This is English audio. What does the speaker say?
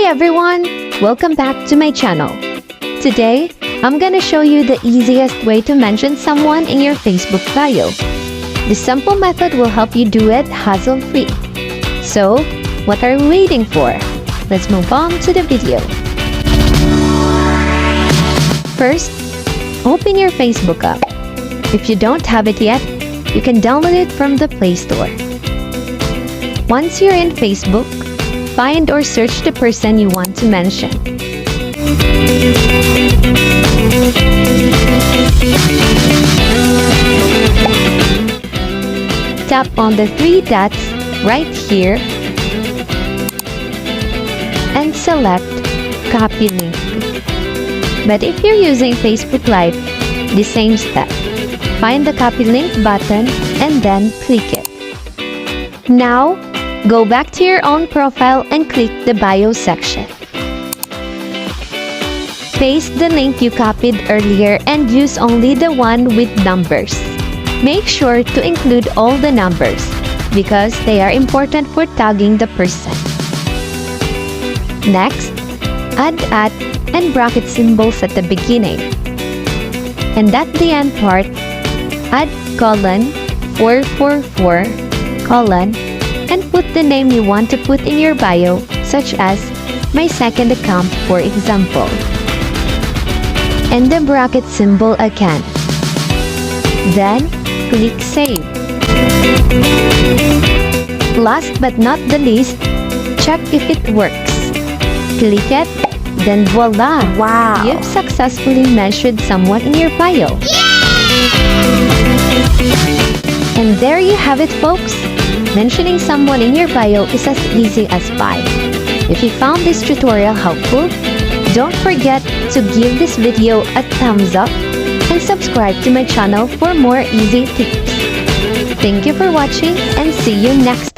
everyone! Welcome back to my channel. Today, I'm gonna show you the easiest way to mention someone in your Facebook bio. This simple method will help you do it hassle-free. So, what are we waiting for? Let's move on to the video. First, open your Facebook app. If you don't have it yet, you can download it from the Play Store. Once you're in Facebook, find or search the person you want to mention. Tap on the three dots right here and select Copy Link. But if you're using Facebook Live, the same step. Find the Copy Link button and then click it. Now, go back to your own profile and click the bio section. Paste the link you copied earlier and use only the one with numbers. Make sure to include all the numbers because they are important for tagging the person. Next, add @ and bracket symbols at the beginning. And at the end part, add :444, and put the name you want to put in your bio, such as my second account, for example. And the bracket symbol again. Then, click Save. Last but not the least, check if it works. Click it, then voila! Wow! You've successfully mentioned someone in your bio. And there you have it, folks! Mentioning someone in your bio is as easy as pie. If you found this tutorial helpful, don't forget to give this video a thumbs up and subscribe to my channel for more easy tips. Thank you for watching and see you next time.